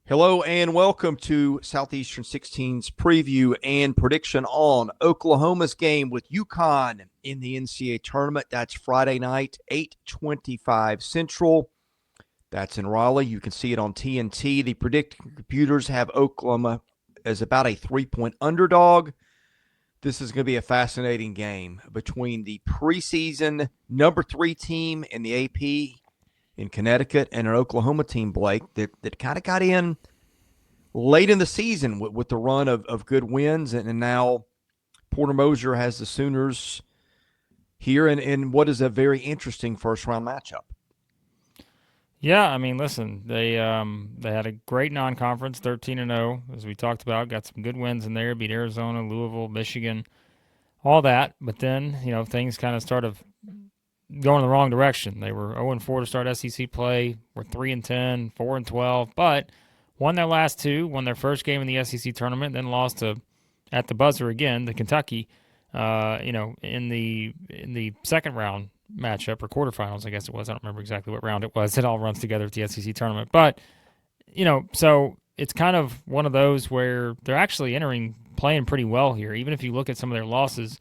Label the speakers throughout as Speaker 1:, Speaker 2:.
Speaker 1: Hello and welcome to Southeastern 16's preview and prediction on Oklahoma's game with UConn in the NCAA Tournament. That's Friday night, 8:25 Central. That's in Raleigh. You can see it on TNT. The predicting computers have Oklahoma as about a 3-point underdog. This is going to be a fascinating game between the preseason number 3 team in the AP in Connecticut and an Oklahoma team, Blake, that kind of got in late in the season with the run of good wins. And now Porter Moser has the Sooners here in what is a very interesting first-round matchup.
Speaker 2: Yeah, I mean, listen, they had a great non-conference, 13-0, as we talked about. Got some good wins in there, beat Arizona, Louisville, Michigan, all that. But then, things kind of started going in the wrong direction. They were 0-4 to start SEC play, were 3-10, 4-12, but won their last two, won their first game in the SEC tournament, then lost at the buzzer again to Kentucky, in the second round matchup, or quarterfinals, I guess it was. I don't remember exactly what round it was. It all runs together at the SEC tournament. But, so it's kind of one of those where they're actually playing pretty well here. Even if you look at some of their losses,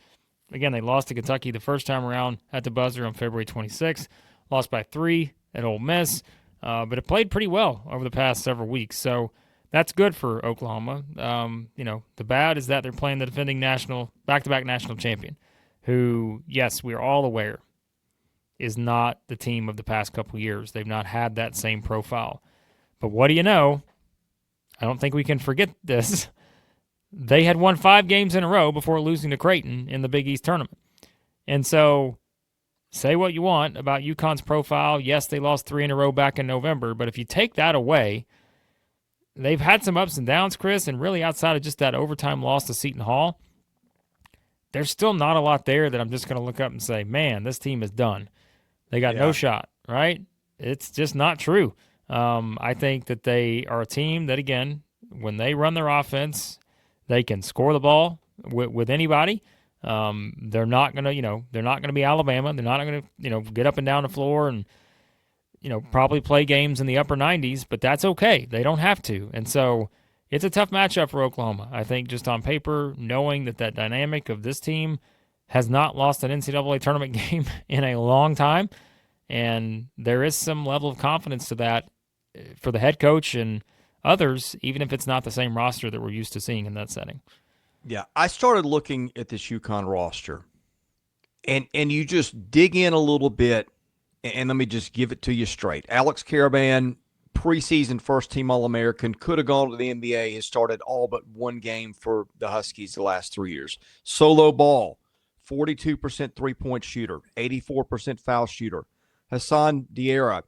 Speaker 2: again, they lost to Kentucky the first time around at the buzzer on February 26th, lost by 3 at Ole Miss, but it played pretty well over the past several weeks. So that's good for Oklahoma. The bad is that they're playing the defending back-to-back national champion, who, yes, we're all aware, is not the team of the past couple years. They've not had that same profile. But what do you know? I don't think we can forget this. They had won 5 games in a row before losing to Creighton in the Big East tournament. And so, say what you want about UConn's profile. Yes, they lost 3 in a row back in November, but if you take that away, they've had some ups and downs, Chris, and really outside of just that overtime loss to Seton Hall, there's still not a lot there that I'm just going to look up and say, man, this team is done. They got no shot, right? It's just not true. I think that they are a team that, again, when they run their offense, they can score the ball with anybody. They're not gonna, they're not gonna be Alabama. They're not gonna, get up and down the floor and, probably play games in the upper 90s. But that's okay. They don't have to. And so it's a tough matchup for Oklahoma. I think just on paper, knowing that dynamic of this team has not lost an NCAA tournament game in a long time, and there is some level of confidence to that for the head coach and others, even if it's not the same roster that we're used to seeing in that setting.
Speaker 1: Yeah, I started looking at this UConn roster, and you just dig in a little bit, and let me just give it to you straight. Alex Caravan, preseason first-team All-American, could have gone to the NBA, has started all but one game for the Huskies the last 3 years. Solo ball, 42% three-point shooter, 84% foul shooter. Hassan Diarra,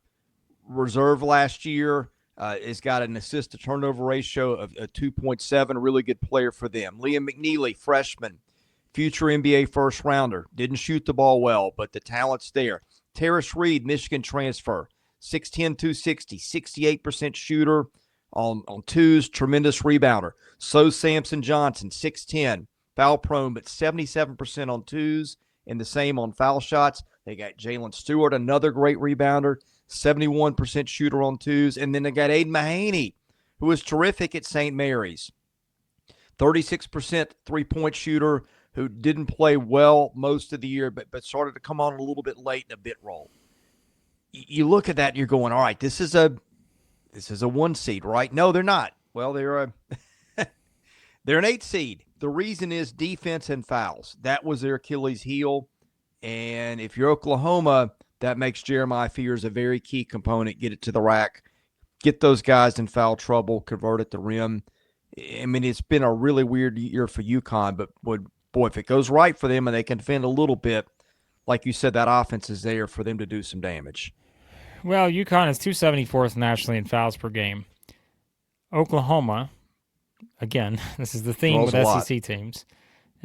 Speaker 1: reserve last year, has got an assist-to-turnover ratio of 2.7, a really good player for them. Liam McNeely, freshman, future NBA first-rounder. Didn't shoot the ball well, but the talent's there. Terrace Reed, Michigan transfer, 6'10", 260, 68% shooter on twos, tremendous rebounder. So Samson Johnson, 6'10", foul-prone, but 77% on twos, and the same on foul shots. They got Jalen Stewart, another great rebounder, 71% shooter on twos. And then they got Aiden Mahaney, who was terrific at St. Mary's. 36% three-point shooter who didn't play well most of the year, but started to come on a little bit late in a bit role. You look at that and you're going, all right, this is a 1 seed, right? No, they're not. Well, they're they're an 8 seed. The reason is defense and fouls. That was their Achilles heel. And if you're Oklahoma, that makes Jeremiah Fears a very key component. Get it to the rack, get those guys in foul trouble, convert at the rim. I mean, it's been a really weird year for UConn, but boy, if it goes right for them and they can defend a little bit, like you said, that offense is there for them to do some damage.
Speaker 2: Well, UConn is 274th nationally in fouls per game. Oklahoma, again, this is the theme with SEC teams.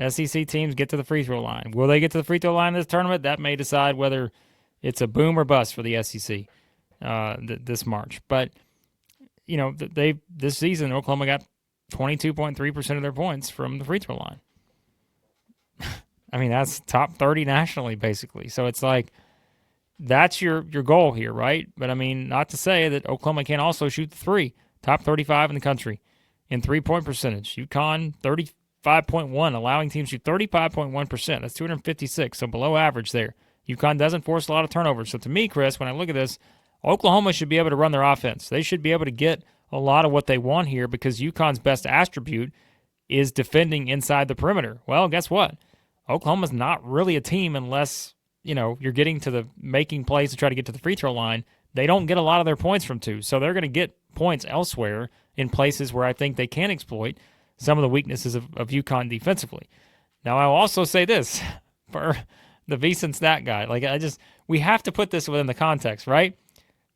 Speaker 2: SEC teams get to the free throw line. Will they get to the free throw line in this tournament? That may decide whether it's a boom or bust for the SEC this March. But, this season, Oklahoma got 22.3% of their points from the free throw line. I mean, that's top 30 nationally, basically. So it's like, that's your goal here, right? But, I mean, not to say that Oklahoma can't also shoot the three. top 35 in the country in three-point percentage. UConn, 35.1, allowing teams to shoot 35.1%. That's 256, so below average there. UConn doesn't force a lot of turnovers. So to me, Chris, when I look at this, Oklahoma should be able to run their offense. They should be able to get a lot of what they want here because UConn's best attribute is defending inside the perimeter. Well, guess what? Oklahoma's not really a team unless, you're getting to the making plays to try to get to the free throw line. They don't get a lot of their points from two, so they're going to get points elsewhere in places where I think they can exploit some of the weaknesses of UConn defensively. Now, I'll also say this for the VSiN stat guy. We have to put this within the context, right?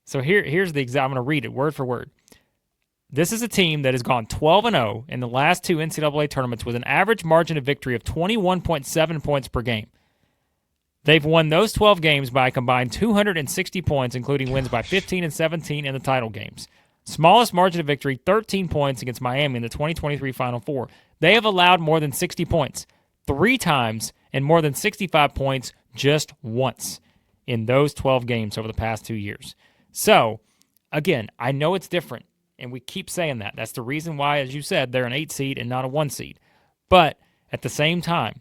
Speaker 2: So here's the example. I'm going to read it word for word. This is a team that has gone 12-0 in the last two NCAA tournaments with an average margin of victory of 21.7 points per game. They've won those 12 games by a combined 260 points, including wins by 15 and 17 in the title games. Smallest margin of victory, 13 points against Miami in the 2023 Final Four. They have allowed more than 60 points 3 times and more than 65 points just once in those 12 games over the past 2 years. So, again, I know it's different, and we keep saying that. That's the reason why, as you said, they're an 8 seed and not a 1 seed. But at the same time,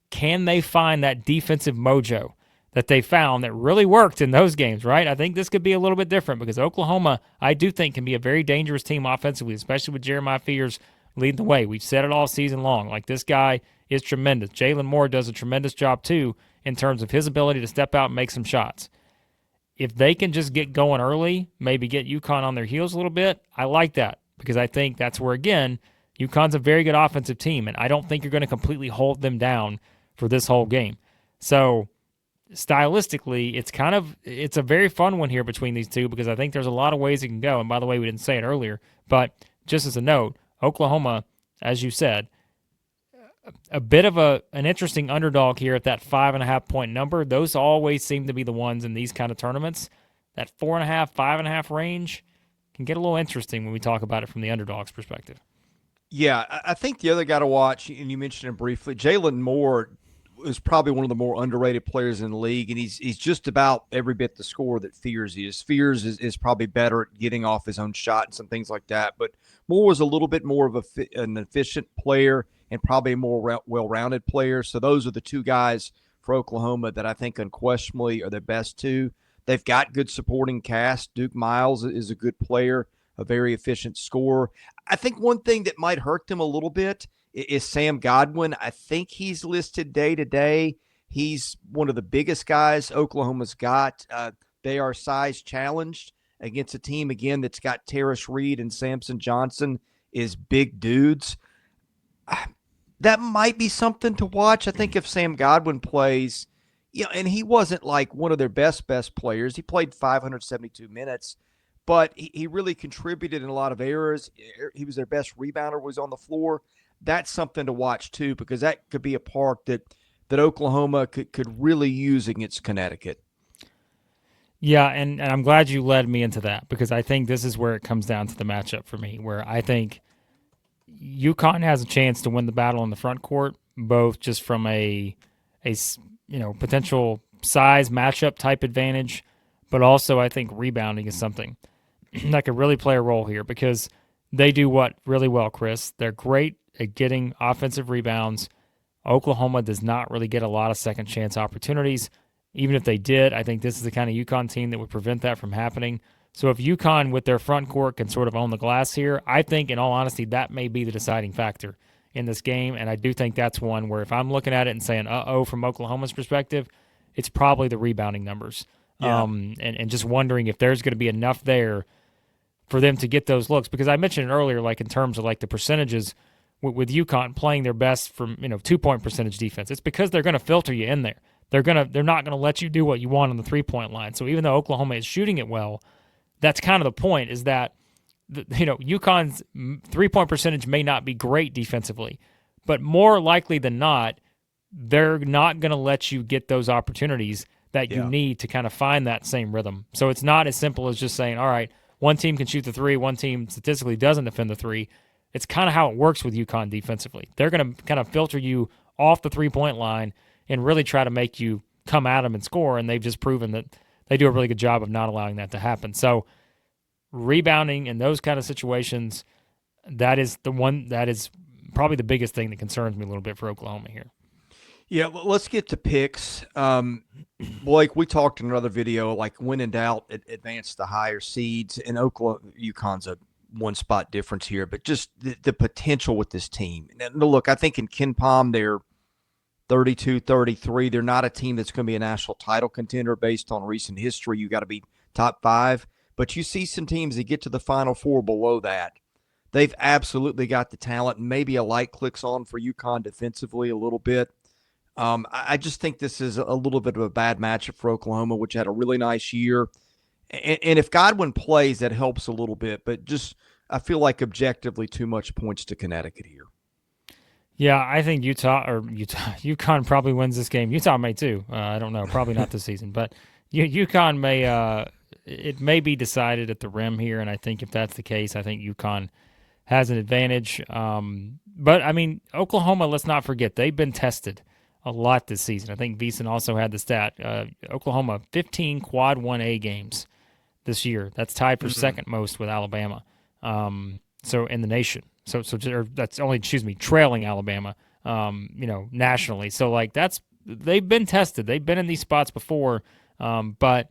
Speaker 2: can they find that defensive mojo that they found that really worked in those games, right? I think this could be a little bit different because Oklahoma, I do think, can be a very dangerous team offensively, especially with Jeremiah Fears leading the way. We've said it all season long. This guy is tremendous. Jalen Moore does a tremendous job, too, in terms of his ability to step out and make some shots. If they can just get going early, maybe get UConn on their heels a little bit, I like that because I think that's where, again, UConn's a very good offensive team, and I don't think you're going to completely hold them down for this whole game. So stylistically, it's a very fun one here between these two because I think there's a lot of ways it can go. And by the way, we didn't say it earlier, but just as a note, Oklahoma, as you said, a bit of an interesting underdog here at that 5.5 point number. Those always seem to be the ones in these kind of tournaments. That 4.5, 5.5 range can get a little interesting when we talk about it from the underdog's perspective.
Speaker 1: Yeah, I think the other guy to watch, and you mentioned him briefly, Jalen Moore is probably one of the more underrated players in the league, and he's just about every bit the scorer that Fears is. Fears is probably better at getting off his own shot and some things like that, but Moore was a little bit more of an efficient player and probably a more well-rounded player. So those are the two guys for Oklahoma that I think unquestionably are the best two. They've got good supporting cast. Duke Miles is a good player, a very efficient scorer. I think one thing that might hurt them a little bit is Sam Godwin. I think he's listed day-to-day. He's one of the biggest guys Oklahoma's got. They are size challenged against a team, again, that's got Terrace Reed and Samson Johnson is big dudes. That might be something to watch. I think if Sam Godwin plays, and he wasn't like one of their best players. He played 572 minutes, but he really contributed in a lot of areas. He was their best rebounder, was on the floor. That's something to watch too, because that could be a part that Oklahoma could really use against Connecticut.
Speaker 2: Yeah, and I'm glad you led me into that because I think this is where it comes down to the matchup for me, where I think UConn has a chance to win the battle in the front court, both just from a potential size matchup type advantage, but also I think rebounding is something that could really play a role here because they do what really well, Chris. They're great at getting offensive rebounds. Oklahoma does not really get a lot of second chance opportunities. Even if they did, I think this is the kind of UConn team that would prevent that from happening. So if UConn with their front court can sort of own the glass here, I think in all honesty that may be the deciding factor in this game. And I do think that's one where if I'm looking at it and saying, from Oklahoma's perspective, it's probably the rebounding numbers. Yeah. And just wondering if there's going to be enough there for them to get those looks. Because I mentioned it earlier, like in terms of like the percentages with UConn playing their best from 2-point percentage defense. It's because they're going to filter you in there. They're not going to let you do what you want on the 3-point line. So even though Oklahoma is shooting it well, that's kind of the point, is that UConn's 3-point percentage may not be great defensively, but more likely than not, they're not going to let you get those opportunities that you need to kind of find that same rhythm. So it's not as simple as just saying, all right, one team can shoot the 3, one team statistically doesn't defend the 3. It's kind of how it works with UConn defensively. They're going to kind of filter you off the 3-point line and really try to make you come at them and score, and they've just proven that they do a really good job of not allowing that to happen. So rebounding in those kind of situations, that is probably the biggest thing that concerns me a little bit for Oklahoma here.
Speaker 1: Yeah, well, let's get to picks. Blake, we talked in another video, like when in doubt, advance the higher seeds. And Oklahoma, UConn's a one-spot difference here, but just the potential with this team. Now, look, I think in Ken Palm, they're 32, 33. They're not a team that's going to be a national title contender based on recent history. You got to be top 5. But you see some teams that get to the Final Four below that. They've absolutely got the talent. Maybe a light clicks on for UConn defensively a little bit. I just think this is a little bit of a bad matchup for Oklahoma, which had a really nice year. And if Godwin plays, that helps a little bit. But just I feel like objectively too much points to Connecticut here.
Speaker 2: Yeah, I think UConn probably wins this game. Utah may too. I don't know. Probably not this season. But UConn it may be decided at the rim here. And I think if that's the case, I think UConn has an advantage. But, I mean, Oklahoma, let's not forget, they've been tested a lot this season. I think Beeson also had the stat. Oklahoma, 15 quad 1A games this year. That's tied for second most with Alabama. So in the nation. So that's only, trailing Alabama, nationally. So like they've been tested. They've been in these spots before. But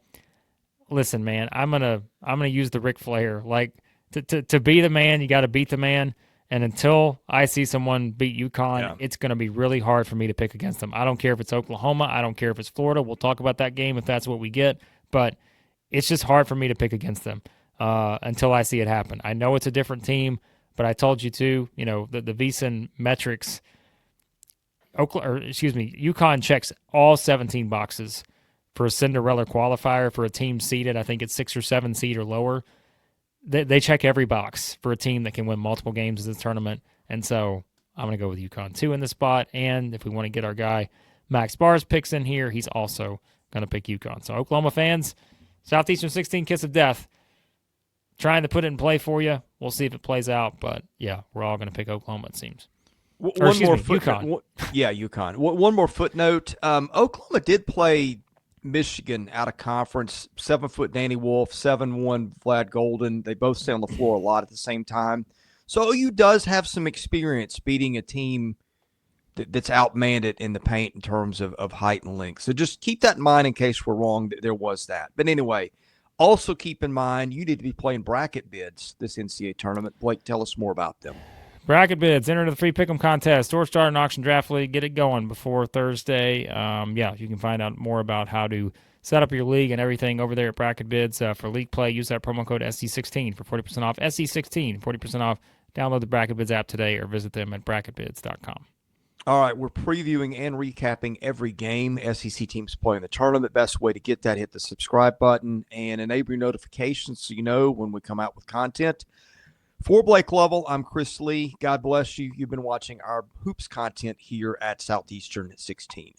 Speaker 2: listen, man, I'm gonna use the Ric Flair. Like to be the man, you got to beat the man. And until I see someone beat UConn, It's going to be really hard for me to pick against them. I don't care if it's Oklahoma. I don't care if it's Florida. We'll talk about that game if that's what we get. But it's just hard for me to pick against them until I see it happen. I know it's a different team, but I told you too, the VEASAN metrics, UConn checks all 17 boxes for a Cinderella qualifier for a team seeded. I think it's 6 or 7 seed or lower. They check every box for a team that can win multiple games in this tournament. And so I'm going to go with UConn 2 in this spot. And if we want to get our guy Max Barr's picks in here, he's also going to pick UConn. So Oklahoma fans, Southeastern 16 kiss of death. Trying to put it in play for you. We'll see if it plays out. But, yeah, we're all going to pick Oklahoma, it seems.
Speaker 1: UConn. Yeah, UConn. One more footnote. Oklahoma did play Michigan out of conference, 7-foot Danny Wolf, 7'1" Vlad Golden. They both stay on the floor a lot at the same time. So OU does have some experience beating a team that's outmanned it in the paint in terms of height and length. So just keep that in mind in case we're wrong. There was that. But anyway, also keep in mind you need to be playing bracket bids this NCAA tournament. Blake, tell us more about them.
Speaker 2: Bracket bids. Enter the free pick'em contest. Store Starter and Auction Draft League. Get it going before Thursday. You can find out more about how to set up your league and everything over there at Bracket Bids. For league play, use that promo code SC16 for 40% off. SC16, 40% off. Download the Bracket Bids app today or visit them at bracketbids.com.
Speaker 1: All right, we're previewing and recapping every game SEC teams play in the tournament. Best way to get that, hit the subscribe button and enable your notifications so you know when we come out with content. For Blake Lovell, I'm Chris Lee. God bless you. You've been watching our hoops content here at Southeastern 16.